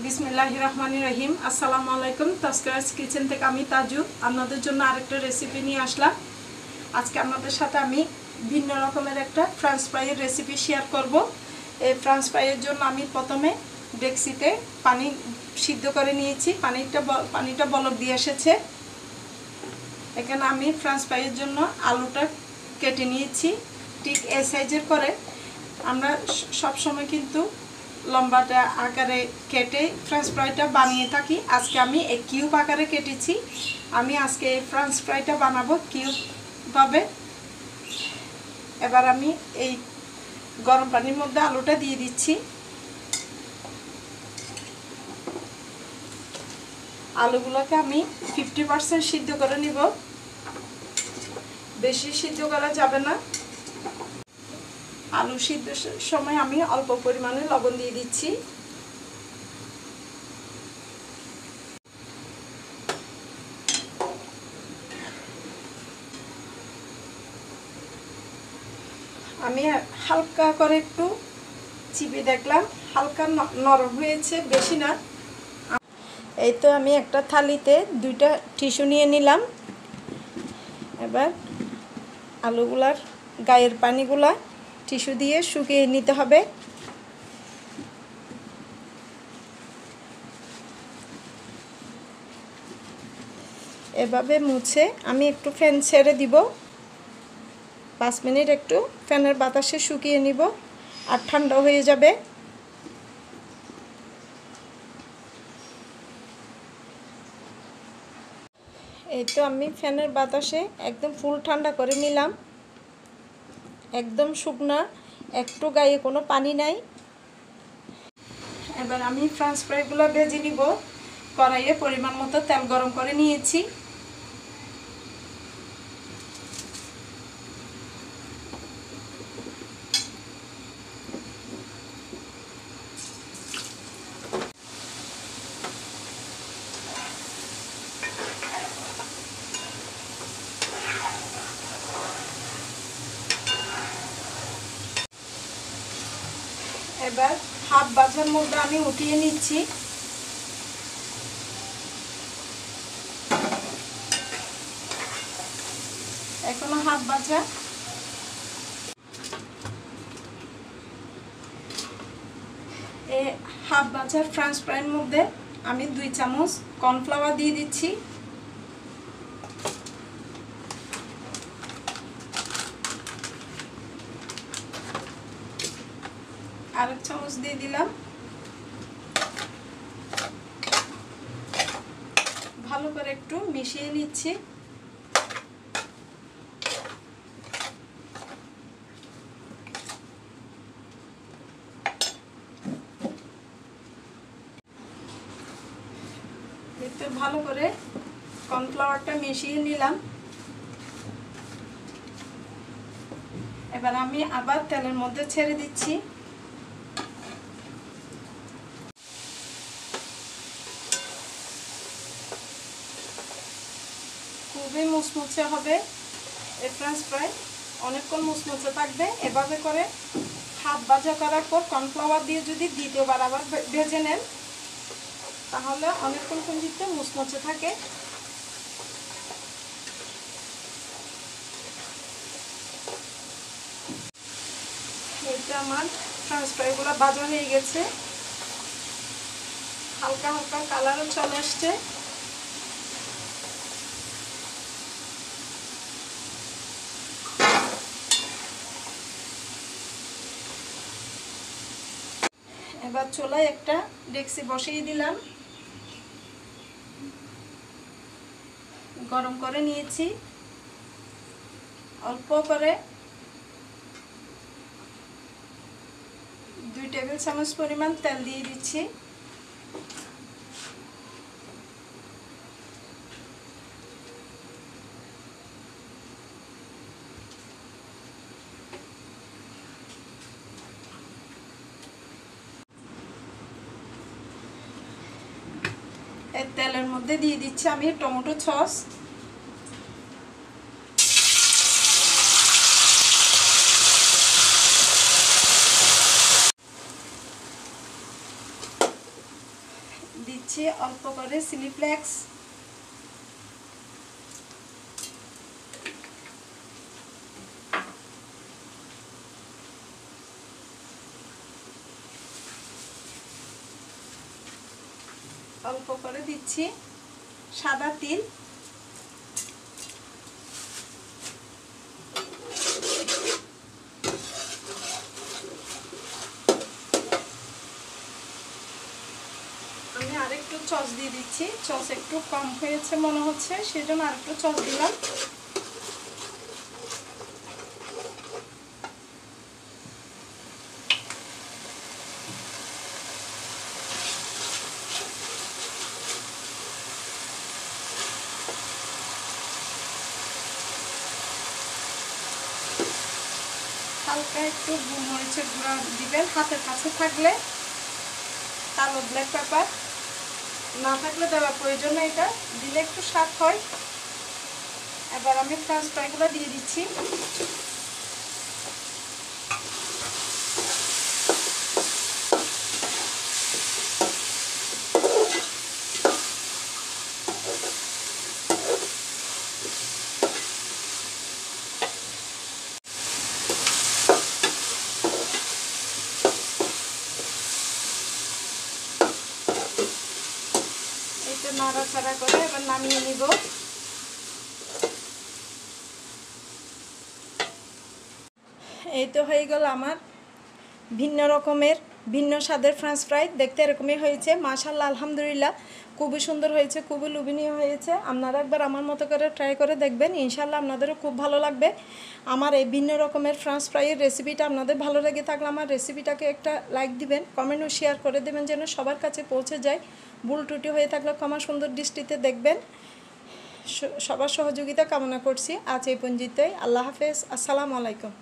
বিসমিল্লাহির রহমানির রহিম। আসসালামু আলাইকুম। তাসকিরাস কিচেন থেকে আমি তাজু আপনাদের জন্য আরেকটা রেসিপি নিয়ে আসলাম। আজকে আপনাদের সাথে আমি ভিন্ন রকমের একটা ফ্রেঞ্চ ফ্রাইয়ের রেসিপি শেয়ার করব। এই ফ্রেঞ্চ ফ্রাইয়ের জন্য আমি প্রথমে ডেক্সিতে পানি সিদ্ধ করে নিয়েছি। পানিটা বলক দিয়ে এসেছে। এখানে আমি ফ্রেঞ্চ ফ্রাইয়ের জন্য আলুটা কেটে নিয়েছি ঠিক এই সাইজের করে। আমরা সবসময় কিন্তু লম্বাটা আকারে কেটে ফ্রেঞ্চ ফ্রাইটা বানিয়ে থাকি। আজকে আমি এই কিউব আকারে কেটেছি। আমি আজকে এই ফ্রেঞ্চ ফ্রাইটা বানাবো কিউবভাবে। এবার আমি এই গরম পানির মধ্যে আলুটা দিয়ে দিচ্ছি। আলুগুলোকে আমি 50% সিদ্ধ করে নিব, বেশি সিদ্ধ করা যাবে না। আলু সিদ্ধর সময় আমি অল্প পরিমাণে লবণ দিয়ে দিচ্ছি। আমি হালকা করে একটু চিপে দেখলাম, হালকা নরম হয়েছে, বেশি না। এই তো আমি একটা থালিতে 2টা টিস্যু নিয়ে নিলাম। এবার আলুগুলার গায়ের পানিগুলা টিস্যু দিয়ে শুকিয়ে নিতে হবে। এভাবে মুছে আমি একটু ফ্যান ছেড়ে দিব। 5 মিনিট একটু ফ্যানের বাতাসে শুকিয়ে নিব, আর ঠান্ডা হয়ে যাবে। এই তো আমি ফ্যানের বাতাসে একদম ফুল ঠান্ডা করে নিলাম। একদম শুকনা, একটু গায়ে কোনো পানি নাই। এবার আমি ফ্রেঞ্চ ফ্রাইগুলো ভেজে নিব। কড়াইয়ে পরিমাণ মতো তেল গরম করে নিয়েছি। এবার হাফ ভাজার মধ্যে আমি উঠিয়ে নিচ্ছি। এখনো হাফ ভাজা। এই হাফ ভাজার ফ্রেঞ্চ ফ্রাইয়ের মধ্যে আমি 2 চামচ কর্নফ্লাওয়ার দিয়ে দিচ্ছি। আরেক চামচ দিয়ে দিলাম। ভালো করে একটু মিশিয়ে নিচ্ছি। একটু ভালো করে কর্নফ্লাওয়ারটা মিশিয়ে নিলাম। এবার আমি আবার তেলের মধ্যে ছেড়ে দিচ্ছি। খুবই মুচমুচে হবে এই ফ্রেঞ্চ ফ্রাই, অনেকক্ষণ মুচমুচে থাকবে। এভাবে করে হাফ ভাজা করার পর কর্নফ্লাওয়ার দিয়ে যদি দ্বিতীয়বার আবার ভেজে নেন, তাহলে অনেকক্ষণ পর্যন্ত মুচমুচে থাকে। এইটা আমার ফ্রেঞ্চ ফ্রাইগুলো ভাজা হয়ে গেছে। হালকা হালকা কালারও চলে আসছে। এবার চুলায় একটা ডেক্সি বসিয়ে দিলাম। গরম করে নিয়েছি। অল্প করে 2 টেবিল চামচ পরিমাণ তেল দিয়ে দিচ্ছি। এই তেলের মধ্যে দিয়ে দিচ্ছি আমি টমেটো সস। দিচ্ছি অল্প করে চিলি ফ্লেক্স, অল্প করে দিচ্ছি সাদা তিল, আমি আরেকটু সস দিয়ে দিচ্ছি। সস একটু কম হয়েছে মনে হচ্ছে, সেজন্য আরেকটু সস দিলাম। হালকা একটু মরিচের গুঁড়া দিবেন হাতের কাছে থাকলে, কালো ব্ল্যাক পেপার না থাকলে দেওয়ার প্রয়োজন নেই, এটা দিলে একটু স্বাদ হয়। এবার আমি ফ্রেঞ্চ ফ্রাইগুলো দিয়ে দিচ্ছি। একটু নাড়াচাড়া করে এবার নামিয়ে নিব। এই তো হয়ে গেল আমার ভিন্ন রকমের ভিন্ন স্বাদের ফ্রেঞ্চ ফ্রাই। দেখতে এরকমই হয়েছে, মাশাআল্লাহ আলহামদুলিল্লাহ খুবই সুন্দর হয়েছে, খুবই লোভনীয় হয়েছে। আপনারা একবার আমার মতো করে ট্রাই করে দেখবেন, ইনশাআল্লাহ আপনাদেরও খুব ভালো লাগবে। আমার এই ভিন্ন রকমের ফ্রেঞ্চ ফ্রাইয়ের রেসিপিটা আপনাদের ভালো লেগে থাকলে আমার রেসিপিটাকে একটা লাইক দিবেন, কমেন্ট ও শেয়ার করে দেবেন যেন সবার কাছে পৌঁছে যায়। ভুল ত্রুটি হয়ে থাকলে ক্ষমা সুন্দর দৃষ্টিতে দেখবেন। সবার সহযোগিতা কামনা করছি। আজ এই পর্যন্তই। আল্লাহ হাফেজ, আসসালামু আলাইকুম।